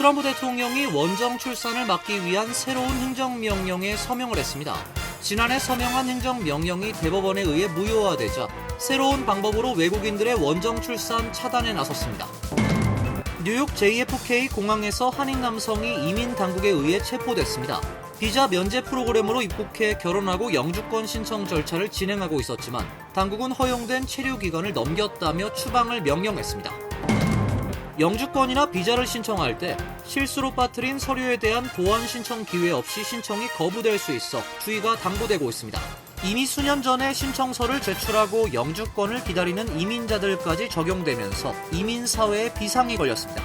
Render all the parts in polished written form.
트럼프 대통령이 원정 출산을 막기 위한 새로운 행정명령에 서명을 했습니다. 지난해 서명한 행정명령이 대법원에 의해 무효화되자 새로운 방법으로 외국인들의 원정 출산 차단에 나섰습니다. 뉴욕 JFK 공항에서 한인 남성이 이민 당국에 의해 체포됐습니다. 비자 면제 프로그램으로 입국해 결혼하고 영주권 신청 절차를 진행하고 있었지만 당국은 허용된 체류 기간을 넘겼다며 추방을 명령했습니다. 영주권이나 비자를 신청할 때 실수로 빠뜨린 서류에 대한 보완 신청 기회 없이 신청이 거부될 수 있어 주의가 당부되고 있습니다. 이미 수년 전에 신청서를 제출하고 영주권을 기다리는 이민자들까지 적용되면서 이민사회에 비상이 걸렸습니다.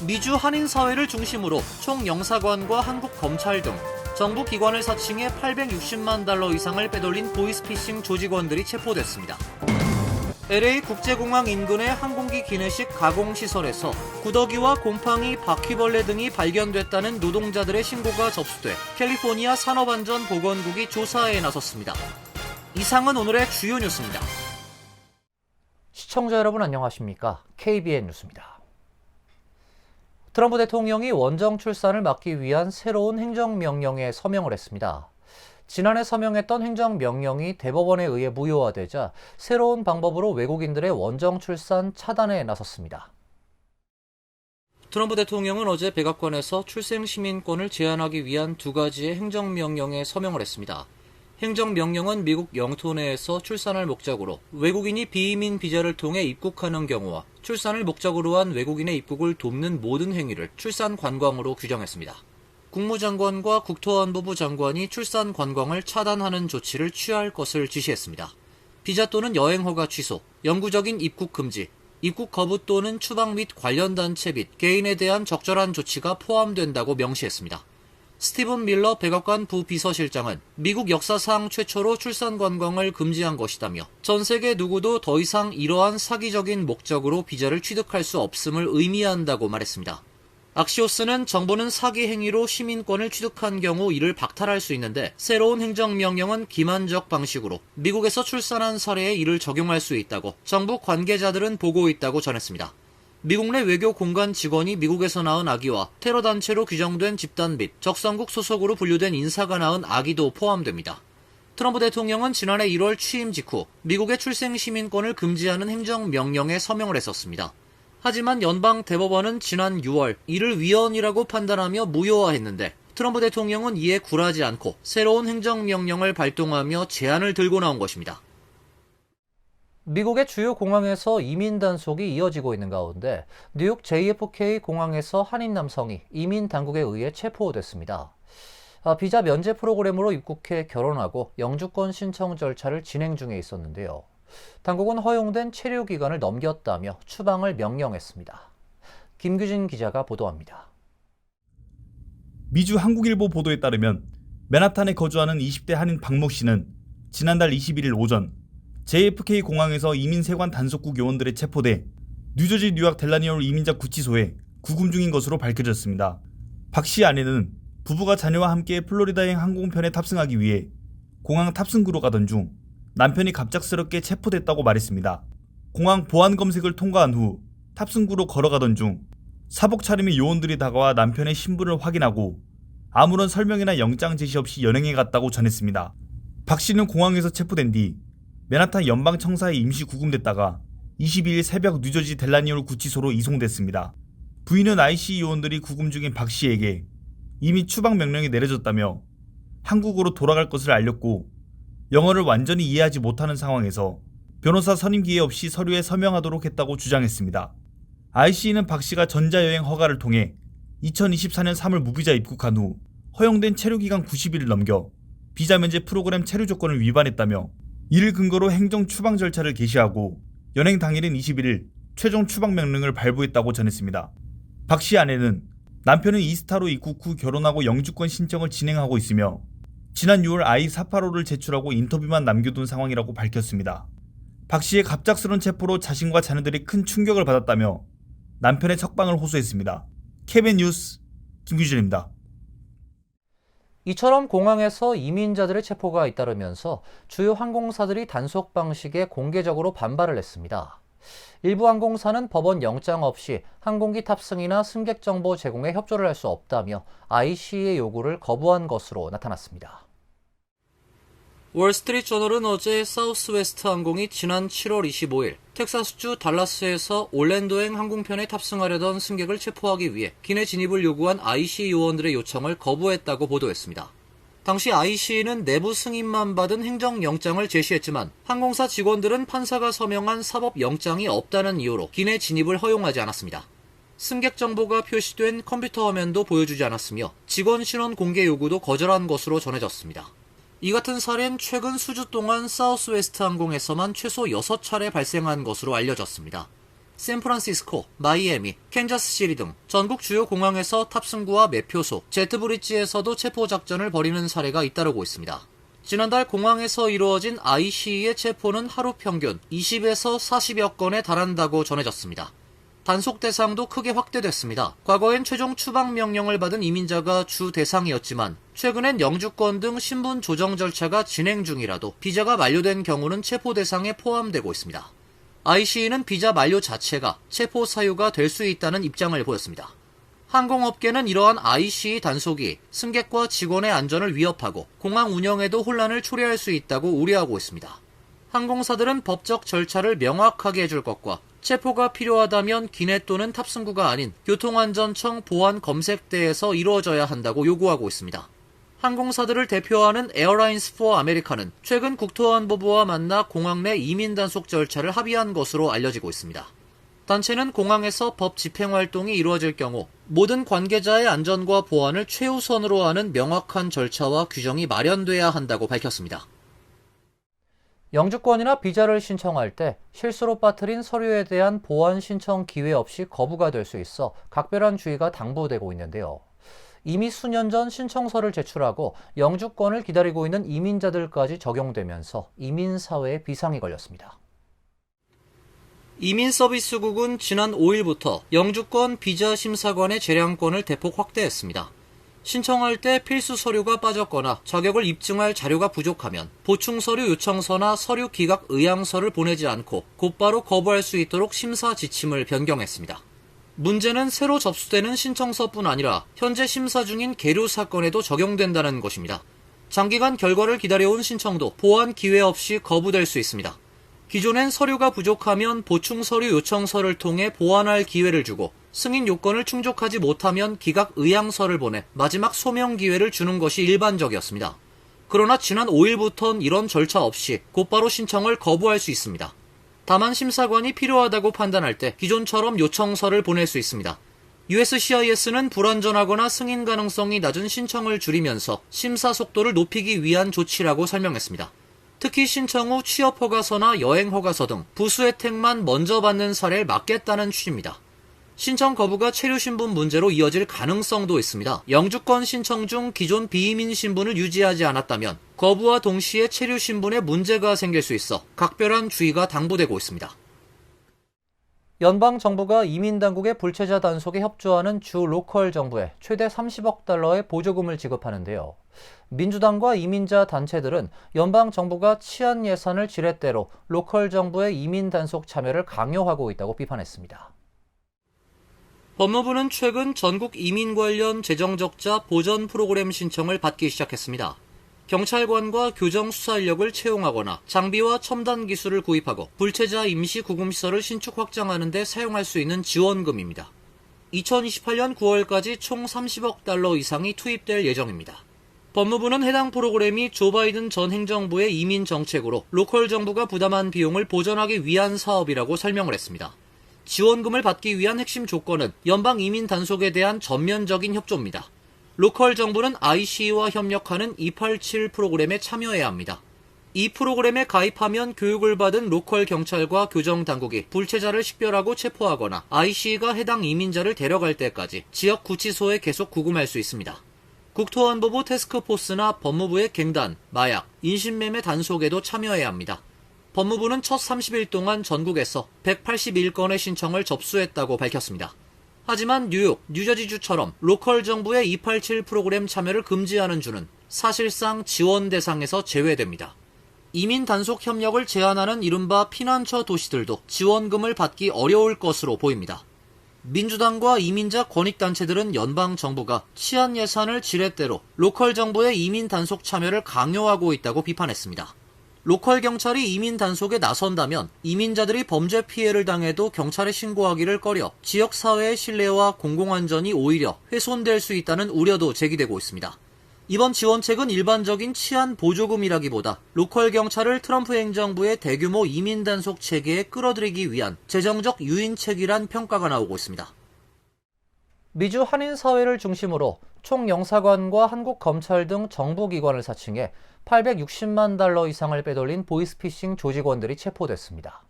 미주 한인사회를 중심으로 총 영사관과 한국 검찰 등 정부 기관을 사칭해 860만 달러 이상을 빼돌린 보이스피싱 조직원들이 체포됐습니다. LA 국제공항 인근의 항공기 기내식 가공시설에서 구더기와 곰팡이, 바퀴벌레 등이 발견됐다는 노동자들의 신고가 접수돼 캘리포니아 산업안전보건국이 조사에 나섰습니다. 이상은 오늘의 주요 뉴스입니다. 시청자 여러분 안녕하십니까? KBN 뉴스입니다. 트럼프 대통령이 원정 출산을 막기 위한 새로운 행정명령에 서명을 했습니다. 지난해 서명했던 행정명령이 대법원에 의해 무효화되자 새로운 방법으로 외국인들의 원정 출산 차단에 나섰습니다. 트럼프 대통령은 어제 백악관에서 출생시민권을 제한하기 위한 두 가지의 행정명령에 서명을 했습니다. 행정명령은 미국 영토 내에서 출산을 목적으로 외국인이 비이민 비자를 통해 입국하는 경우와 출산을 목적으로 한 외국인의 입국을 돕는 모든 행위를 출산 관광으로 규정했습니다. 국무장관과 국토안보부 장관이 출산 관광을 차단하는 조치를 취할 것을 지시했습니다. 비자 또는 여행 허가 취소, 영구적인 입국 금지, 입국 거부 또는 추방 및 관련 단체 및 개인에 대한 적절한 조치가 포함된다고 명시했습니다. 스티븐 밀러 백악관 부비서실장은 미국 역사상 최초로 출산 관광을 금지한 것이다며 전 세계 누구도 더 이상 이러한 사기적인 목적으로 비자를 취득할 수 없음을 의미한다고 말했습니다. 악시오스는 정부는 사기 행위로 시민권을 취득한 경우 이를 박탈할 수 있는데 새로운 행정명령은 기만적 방식으로 미국에서 출산한 사례에 이를 적용할 수 있다고 정부 관계자들은 보고 있다고 전했습니다. 미국 내 외교 공간 직원이 미국에서 낳은 아기와 테러 단체로 규정된 집단 및 적성국 소속으로 분류된 인사가 낳은 아기도 포함됩니다. 트럼프 대통령은 지난해 1월 취임 직후 미국의 출생 시민권을 금지하는 행정명령에 서명을 했었습니다. 하지만 연방 대법원은 지난 6월 이를 위헌이라고 판단하며 무효화했는데 트럼프 대통령은 이에 굴하지 않고 새로운 행정명령을 발동하며 제안을 들고 나온 것입니다. 미국의 주요 공항에서 이민 단속이 이어지고 있는 가운데 뉴욕 JFK 공항에서 한인 남성이 이민 당국에 의해 체포됐습니다. 비자 면제 프로그램으로 입국해 결혼하고 영주권 신청 절차를 진행 중에 있었는데요. 당국은 허용된 체류 기간을 넘겼다며 추방을 명령했습니다. 김규진 기자가 보도합니다. 미주 한국일보 보도에 따르면 맨하탄에 거주하는 20대 한인 박모 씨는 지난달 21일 오전 JFK 공항에서 이민 세관 단속국 요원들에 체포돼 뉴저지 뉴욕 델라니올 이민자 구치소에 구금 중인 것으로 밝혀졌습니다. 박 씨 아내는 부부가 자녀와 함께 플로리다행 항공편에 탑승하기 위해 공항 탑승구로 가던 중 남편이 갑작스럽게 체포됐다고 말했습니다. 공항 보안 검색을 통과한 후 탑승구로 걸어가던 중 사복 차림의 요원들이 다가와 남편의 신분을 확인하고 아무런 설명이나 영장 제시 없이 연행해 갔다고 전했습니다. 박 씨는 공항에서 체포된 뒤 맨하탄 연방청사에 임시 구금됐다가 22일 새벽 뉴저지 델라니올 구치소로 이송됐습니다. 부인은 IC 요원들이 구금 중인 박 씨에게 이미 추방 명령이 내려졌다며 한국으로 돌아갈 것을 알렸고 영어를 완전히 이해하지 못하는 상황에서 변호사 선임 기회 없이 서류에 서명하도록 했다고 주장했습니다. IC는 박 씨가 전자여행 허가를 통해 2024년 3월 무비자 입국한 후 허용된 체류기간 90일을 넘겨 비자 면제 프로그램 체류 조건을 위반했다며 이를 근거로 행정 추방 절차를 개시하고 연행 당일인 21일 최종 추방 명령을 발부했다고 전했습니다. 박 씨 아내는 남편은 이스타로 입국 후 결혼하고 영주권 신청을 진행하고 있으며 지난 6월 I-485를 제출하고 인터뷰만 남겨둔 상황이라고 밝혔습니다. 박 씨의 갑작스러운 체포로 자신과 자녀들이 큰 충격을 받았다며 남편의 석방을 호소했습니다. KBN 뉴스 김규진입니다. 이처럼 공항에서 이민자들의 체포가 잇따르면서 주요 항공사들이 단속 방식에 공개적으로 반발을 했습니다. 일부 항공사는 법원 영장 없이 항공기 탑승이나 승객 정보 제공에 협조를 할 수 없다며 ICA의 요구를 거부한 것으로 나타났습니다. 월스트리트저널은 어제 사우스웨스트 항공이 지난 7월 25일 텍사스주 달라스에서 올랜도행 항공편에 탑승하려던 승객을 체포하기 위해 기내 진입을 요구한 ICA 요원들의 요청을 거부했다고 보도했습니다. 당시 ICA는 내부 승인만 받은 행정영장을 제시했지만 항공사 직원들은 판사가 서명한 사법영장이 없다는 이유로 기내 진입을 허용하지 않았습니다. 승객 정보가 표시된 컴퓨터 화면도 보여주지 않았으며 직원 신원 공개 요구도 거절한 것으로 전해졌습니다. 이 같은 사례는 최근 수주 동안 사우스웨스트 항공에서만 최소 6차례 발생한 것으로 알려졌습니다. 샌프란시스코, 마이애미, 캔자스시리 등 전국 주요 공항에서 탑승구와 매표소, 제트브리지에서도 체포작전을 벌이는 사례가 잇따르고 있습니다. 지난달 공항에서 이루어진 IC의 체포는 하루 평균 20에서 40여 건에 달한다고 전해졌습니다. 단속 대상도 크게 확대됐습니다. 과거엔 최종 추방 명령을 받은 이민자가 주 대상이었지만 최근엔 영주권 등 신분 조정 절차가 진행 중이라도 비자가 만료된 경우는 체포 대상에 포함되고 있습니다. IC는 비자 만료 자체가 체포 사유가 될 수 있다는 입장을 보였습니다. 항공업계는 이러한 IC 단속이 승객과 직원의 안전을 위협하고 공항 운영에도 혼란을 초래할 수 있다고 우려하고 있습니다. 항공사들은 법적 절차를 명확하게 해줄 것과 체포가 필요하다면 기내 또는 탑승구가 아닌 교통안전청 보안 검색대에서 이루어져야 한다고 요구하고 있습니다. 항공사들을 대표하는 에어라인스 포 아메리카는 최근 국토안보부와 만나 공항 내 이민 단속 절차를 합의한 것으로 알려지고 있습니다. 단체는 공항에서 법 집행 활동이 이루어질 경우 모든 관계자의 안전과 보안을 최우선으로 하는 명확한 절차와 규정이 마련돼야 한다고 밝혔습니다. 영주권이나 비자를 신청할 때 실수로 빠뜨린 서류에 대한 보완 신청 기회 없이 거부가 될 수 있어 각별한 주의가 당부되고 있는데요. 이미 수년 전 신청서를 제출하고 영주권을 기다리고 있는 이민자들까지 적용되면서 이민사회에 비상이 걸렸습니다. 이민서비스국은 지난 5일부터 영주권 비자 심사관의 재량권을 대폭 확대했습니다. 신청할 때 필수 서류가 빠졌거나 자격을 입증할 자료가 부족하면 보충 서류 요청서나 서류 기각 의향서를 보내지 않고 곧바로 거부할 수 있도록 심사 지침을 변경했습니다. 문제는 새로 접수되는 신청서뿐 아니라 현재 심사 중인 계류 사건에도 적용된다는 것입니다. 장기간 결과를 기다려온 신청도 보완 기회 없이 거부될 수 있습니다. 기존엔 서류가 부족하면 보충 서류 요청서를 통해 보완할 기회를 주고 승인 요건을 충족하지 못하면 기각 의향서를 보내 마지막 소명 기회를 주는 것이 일반적이었습니다. 그러나 지난 5일부터는 이런 절차 없이 곧바로 신청을 거부할 수 있습니다. 다만 심사관이 필요하다고 판단할 때 기존처럼 요청서를 보낼 수 있습니다. USCIS는 불완전하거나 승인 가능성이 낮은 신청을 줄이면서 심사 속도를 높이기 위한 조치라고 설명했습니다. 특히 신청 후 취업허가서나 여행허가서 등 부수 혜택만 먼저 받는 사례를 막겠다는 취지입니다. 신청 거부가 체류신분 문제로 이어질 가능성도 있습니다. 영주권 신청 중 기존 비이민 신분을 유지하지 않았다면 거부와 동시에 체류신분에 문제가 생길 수 있어 각별한 주의가 당부되고 있습니다. 연방정부가 이민당국의 불체자 단속에 협조하는 주 로컬 정부에 최대 30억 달러의 보조금을 지급하는데요. 민주당과 이민자 단체들은 연방정부가 치안 예산을 지렛대로 로컬 정부의 이민 단속 참여를 강요하고 있다고 비판했습니다. 법무부는 최근 전국 이민 관련 재정적자 보전 프로그램 신청을 받기 시작했습니다. 경찰관과 교정수사 인력을 채용하거나 장비와 첨단 기술을 구입하고 불체자 임시 구금시설을 신축 확장하는 데 사용할 수 있는 지원금입니다. 2028년 9월까지 총 30억 달러 이상이 투입될 예정입니다. 법무부는 해당 프로그램이 조 바이든 전 행정부의 이민 정책으로 로컬 정부가 부담한 비용을 보전하기 위한 사업이라고 설명을 했습니다. 지원금을 받기 위한 핵심 조건은 연방 이민 단속에 대한 전면적인 협조입니다. 로컬 정부는 IC와 협력하는 287 프로그램에 참여해야 합니다. 이 프로그램에 가입하면 교육을 받은 로컬 경찰과 교정 당국이 불체자를 식별하고 체포하거나 IC가 해당 이민자를 데려갈 때까지 지역 구치소에 계속 구금할 수 있습니다. 국토안보부 태스크포스나 법무부의 갱단, 마약, 인신매매 단속에도 참여해야 합니다. 법무부는 첫 30일 동안 전국에서 181건의 신청을 접수했다고 밝혔습니다. 하지만 뉴욕, 뉴저지주처럼 로컬 정부의 287 프로그램 참여를 금지하는 주는 사실상 지원 대상에서 제외됩니다. 이민 단속 협력을 제한하는 이른바 피난처 도시들도 지원금을 받기 어려울 것으로 보입니다. 민주당과 이민자 권익단체들은 연방정부가 치안 예산을 지렛대로 로컬 정부의 이민 단속 참여를 강요하고 있다고 비판했습니다. 로컬 경찰이 이민 단속에 나선다면 이민자들이 범죄 피해를 당해도 경찰에 신고하기를 꺼려 지역사회의 신뢰와 공공안전이 오히려 훼손될 수 있다는 우려도 제기되고 있습니다. 이번 지원책은 일반적인 치안 보조금이라기보다 로컬 경찰을 트럼프 행정부의 대규모 이민 단속 체계에 끌어들이기 위한 재정적 유인책이란 평가가 나오고 있습니다. 미주 한인 사회를 중심으로 총영사관과 한국 검찰 등 정부기관을 사칭해 860만 달러 이상을 빼돌린 보이스피싱 조직원들이 체포됐습니다.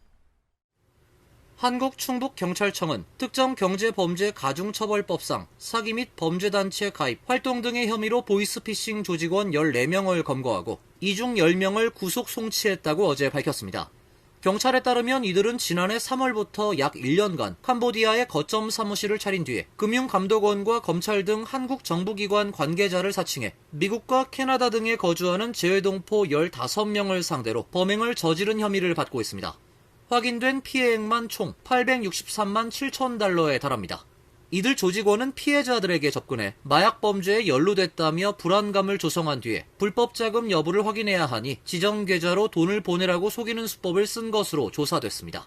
한국 충북경찰청은 특정 경제범죄 가중처벌법상 사기 및 범죄단체 가입, 활동 등의 혐의로 보이스피싱 조직원 14명을 검거하고 이 중 10명을 구속 송치했다고 어제 밝혔습니다. 경찰에 따르면 이들은 지난해 3월부터 약 1년간 캄보디아에 거점 사무실을 차린 뒤에 금융감독원과 검찰 등 한국 정부기관 관계자를 사칭해 미국과 캐나다 등에 거주하는 재외동포 15명을 상대로 범행을 저지른 혐의를 받고 있습니다. 확인된 피해액만 총 863만 7천 달러에 달합니다. 이들 조직원은 피해자들에게 접근해 마약 범죄에 연루됐다며 불안감을 조성한 뒤에 불법 자금 여부를 확인해야 하니 지정 계좌로 돈을 보내라고 속이는 수법을 쓴 것으로 조사됐습니다.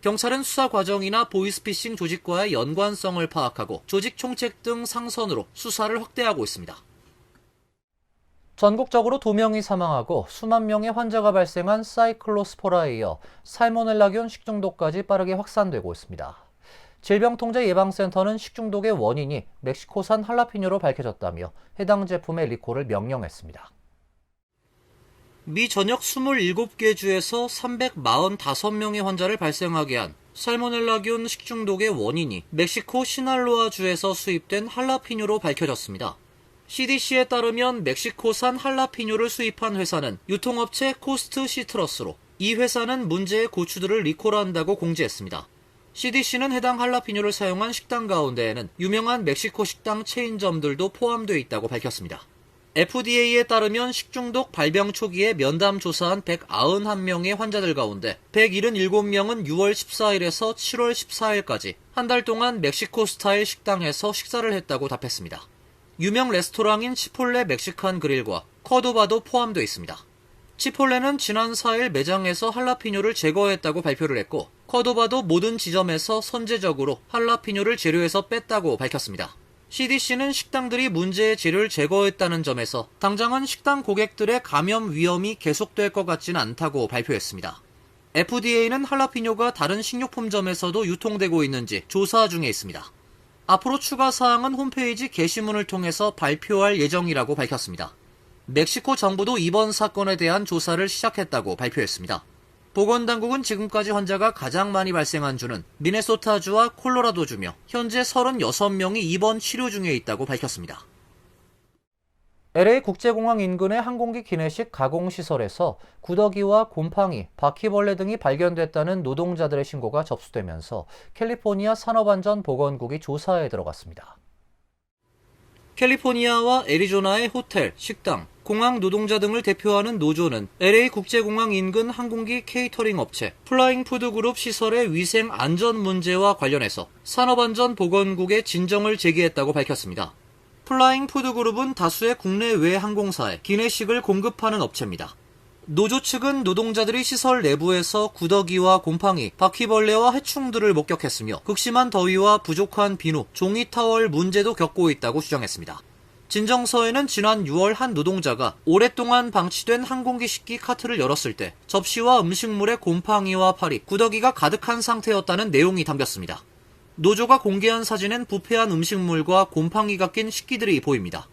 경찰은 수사 과정이나 보이스피싱 조직과의 연관성을 파악하고 조직 총책 등 상선으로 수사를 확대하고 있습니다. 전국적으로 2명이 사망하고 수만 명의 환자가 발생한 사이클로스포라에 이어 살모넬라균 식중독까지 빠르게 확산되고 있습니다. 질병통제예방센터는 식중독의 원인이 멕시코산 할라피뇨로 밝혀졌다며 해당 제품의 리콜을 명령했습니다. 미 전역 27개 주에서 345명의 환자를 발생하게 한 살모넬라균 식중독의 원인이 멕시코 시날로아 주에서 수입된 할라피뇨로 밝혀졌습니다. CDC에 따르면 멕시코산 할라피뇨를 수입한 회사는 유통업체 코스트 시트러스로 이 회사는 문제의 고추들을 리콜한다고 공지했습니다. CDC는 해당 할라피뇨를 사용한 식당 가운데에는 유명한 멕시코 식당 체인점들도 포함되어 있다고 밝혔습니다. FDA에 따르면 식중독 발병 초기에 면담 조사한 191명의 환자들 가운데 177명은 6월 14일에서 7월 14일까지 한 달 동안 멕시코 스타일 식당에서 식사를 했다고 답했습니다. 유명 레스토랑인 치폴레 멕시칸 그릴과 커도바도 포함되어 있습니다. 치폴레는 지난 4일 매장에서 할라피뇨를 제거했다고 발표를 했고 커도바도 모든 지점에서 선제적으로 할라피뇨를 재료에서 뺐다고 밝혔습니다. CDC는 식당들이 문제의 재료를 제거했다는 점에서 당장은 식당 고객들의 감염 위험이 계속될 것 같지는 않다고 발표했습니다. FDA는 할라피뇨가 다른 식료품점에서도 유통되고 있는지 조사 중에 있습니다. 앞으로 추가 사항은 홈페이지 게시문을 통해서 발표할 예정이라고 밝혔습니다. 멕시코 정부도 이번 사건에 대한 조사를 시작했다고 발표했습니다. 보건당국은 지금까지 환자가 가장 많이 발생한 주는 미네소타주와 콜로라도주며 현재 36명이 입원 치료 중에 있다고 밝혔습니다. LA 국제공항 인근의 항공기 기내식 가공시설에서 구더기와 곰팡이, 바퀴벌레 등이 발견됐다는 노동자들의 신고가 접수되면서 캘리포니아 산업안전보건국이 조사에 들어갔습니다. 캘리포니아와 애리조나의 호텔, 식당, 공항 노동자 등을 대표하는 노조는 LA 국제공항 인근 항공기 케이터링 업체 플라잉 푸드그룹 시설의 위생 안전 문제와 관련해서 산업안전보건국에 진정을 제기했다고 밝혔습니다. 플라잉 푸드그룹은 다수의 국내외 항공사에 기내식을 공급하는 업체입니다. 노조 측은 노동자들이 시설 내부에서 구더기와 곰팡이, 바퀴벌레와 해충들을 목격했으며 극심한 더위와 부족한 비누, 종이 타월 문제도 겪고 있다고 주장했습니다. 진정서에는 지난 6월 한 노동자가 오랫동안 방치된 항공기 식기 카트를 열었을 때 접시와 음식물에 곰팡이와 파리, 구더기가 가득한 상태였다는 내용이 담겼습니다. 노조가 공개한 사진엔 부패한 음식물과 곰팡이가 낀 식기들이 보입니다.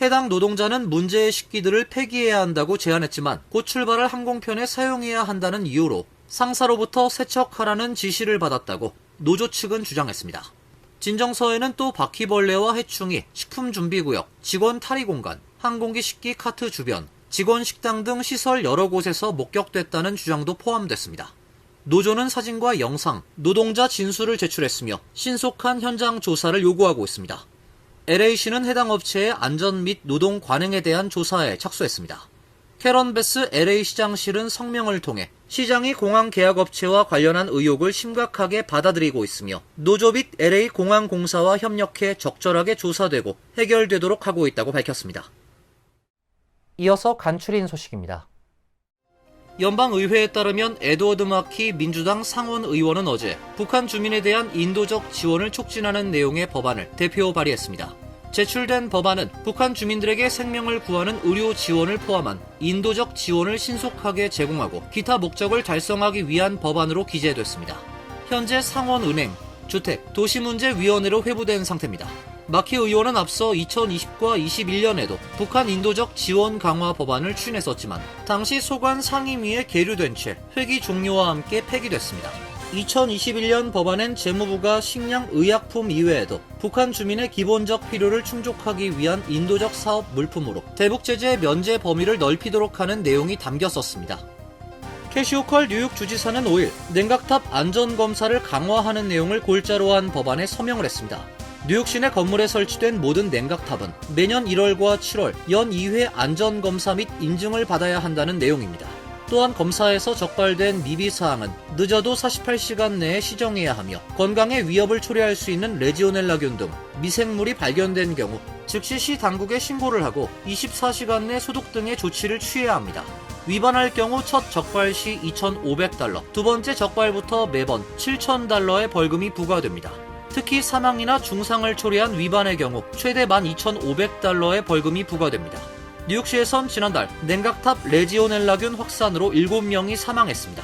해당 노동자는 문제의 식기들을 폐기해야 한다고 제안했지만 곧 출발할 항공편에 사용해야 한다는 이유로 상사로부터 세척하라는 지시를 받았다고 노조 측은 주장했습니다. 진정서에는 또 바퀴벌레와 해충이 식품준비구역, 직원 탈의공간, 항공기 식기 카트 주변, 직원 식당 등 시설 여러 곳에서 목격됐다는 주장도 포함됐습니다. 노조는 사진과 영상, 노동자 진술을 제출했으며 신속한 현장 조사를 요구하고 있습니다. LA시는 해당 업체의 안전 및 노동 관행에 대한 조사에 착수했습니다. 캐런 베스 LA 시장실은 성명을 통해 시장이 공항 계약업체와 관련한 의혹을 심각하게 받아들이고 있으며 노조 및 LA 공항공사와 협력해 적절하게 조사되고 해결되도록 하고 있다고 밝혔습니다. 이어서 간추린 소식입니다. 연방의회에 따르면 에드워드 마키 민주당 상원 의원은 어제 북한 주민에 대한 인도적 지원을 촉진하는 내용의 법안을 대표 발의했습니다. 제출된 법안은 북한 주민들에게 생명을 구하는 의료 지원을 포함한 인도적 지원을 신속하게 제공하고 기타 목적을 달성하기 위한 법안으로 기재됐습니다. 현재 상원은행, 주택, 도시문제위원회로 회부된 상태입니다. 마키 의원은 앞서 2020과 21년에도 북한 인도적 지원 강화 법안을 추진했었지만 당시 소관 상임위에 계류된 채 회기 종료와 함께 폐기됐습니다. 2021년 법안엔 재무부가 식량, 의약품 이외에도 북한 주민의 기본적 필요를 충족하기 위한 인도적 사업 물품으로 대북제재 면제 범위를 넓히도록 하는 내용이 담겼었습니다. 캐시 호컬 뉴욕 주지사는 5일 냉각탑 안전검사를 강화하는 내용을 골자로 한 법안에 서명을 했습니다. 뉴욕 시내 건물에 설치된 모든 냉각탑은 매년 1월과 7월 연 2회 안전검사 및 인증을 받아야 한다는 내용입니다. 또한 검사에서 적발된 미비사항은 늦어도 48시간 내에 시정해야 하며 건강에 위협을 초래할 수 있는 레지오넬라균 등 미생물이 발견된 경우 즉시 시 당국에 신고를 하고 24시간 내 소독 등의 조치를 취해야 합니다. 위반할 경우 첫 적발 시 2,500달러, 두 번째 적발부터 매번 7,000달러의 벌금이 부과됩니다. 특히 사망이나 중상을 초래한 위반의 경우 최대 12,500달러의 벌금이 부과됩니다. 뉴욕시에선 지난달 냉각탑 레지오넬라균 확산으로 7명이 사망했습니다.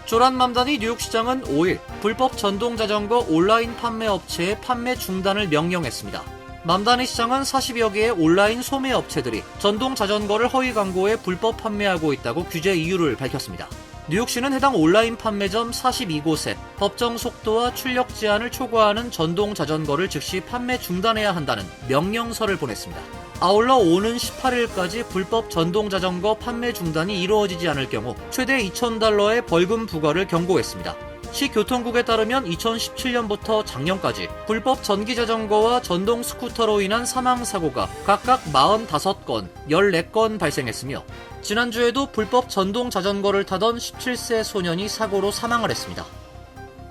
조란 맘다니 뉴욕시장은 5일 불법 전동자전거 온라인 판매 업체의 판매 중단을 명령했습니다. 맘다니 시장은 40여 개의 온라인 소매 업체들이 전동자전거를 허위 광고에 불법 판매하고 있다고 규제 이유를 밝혔습니다. 뉴욕시는 해당 온라인 판매점 42곳에 법정 속도와 출력 제한을 초과하는 전동자전거를 즉시 판매 중단해야 한다는 명령서를 보냈습니다. 아울러 오는 18일까지 불법 전동자전거 판매 중단이 이루어지지 않을 경우 최대 2,000달러의 벌금 부과를 경고했습니다. 시 교통국에 따르면 2017년부터 작년까지 불법 전기자전거와 전동 스쿠터로 인한 사망사고가 각각 45건, 14건 발생했으며 지난주에도 불법 전동자전거를 타던 17세 소년이 사고로 사망을 했습니다.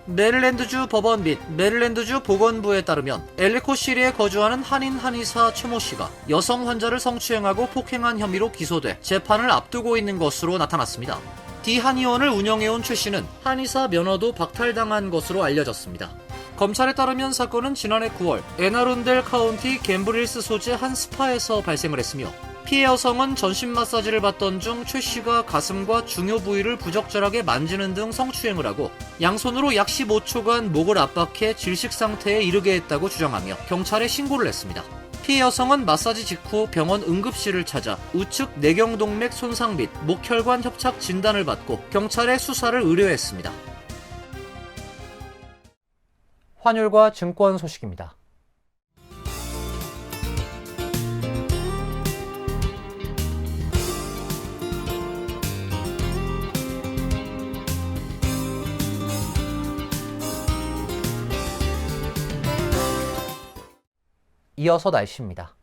메릴랜드주 법원 및 메릴랜드주 보건부에 따르면 엘리코시리에 거주하는 한인 한의사 최모 씨가 여성 환자를 성추행하고 폭행한 혐의로 기소돼 재판을 앞두고 있는 것으로 나타났습니다. D 한의원을 운영해온 최 씨는 한의사 면허도 박탈당한 것으로 알려졌습니다. 검찰에 따르면 사건은 지난해 9월 애나룬델 카운티 갬브릴스 소재 한 스파에서 발생을 했으며 피해 여성은 전신 마사지를 받던 중 최 씨가 가슴과 중요 부위를 부적절하게 만지는 등 성추행을 하고 양손으로 약 15초간 목을 압박해 질식 상태에 이르게 했다고 주장하며 경찰에 신고를 했습니다. 피해 여성은 마사지 직후 병원 응급실을 찾아 우측 내경동맥 손상 및 목혈관 협착 진단을 받고 경찰에 수사를 의뢰했습니다. 환율과 증권 소식입니다. 이어서 날씨입니다.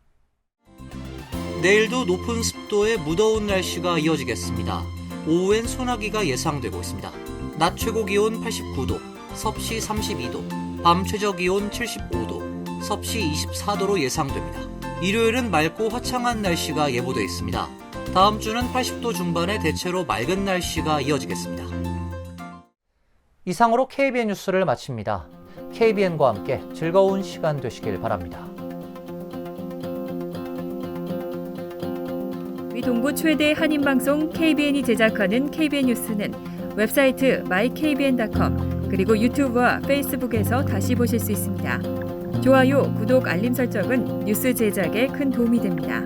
내일도 높은 습도의 무더운 날씨가 이어지겠습니다. 오후엔 소나기가 예상되고 있습니다. 낮 최고 기온 89도, 섭씨 32도, 밤 최저 기온 75도, 섭씨 24도로 예상됩니다. 일요일은 맑고 화창한 날씨가 예보되어 있습니다. 다음 주는 80도 중반의 대체로 맑은 날씨가 이어지겠습니다. 이상으로 KBN 뉴스를 마칩니다. KBN과 함께 즐거운 시간 되시길 바랍니다. 동부 최대 한인방송 KBN이 제작하는 KBN 뉴스는 웹사이트 mykbn.com 그리고 유튜브와 페이스북에서 다시 보실 수 있습니다. 좋아요, 구독, 알림 설정은 뉴스 제작에 큰 도움이 됩니다.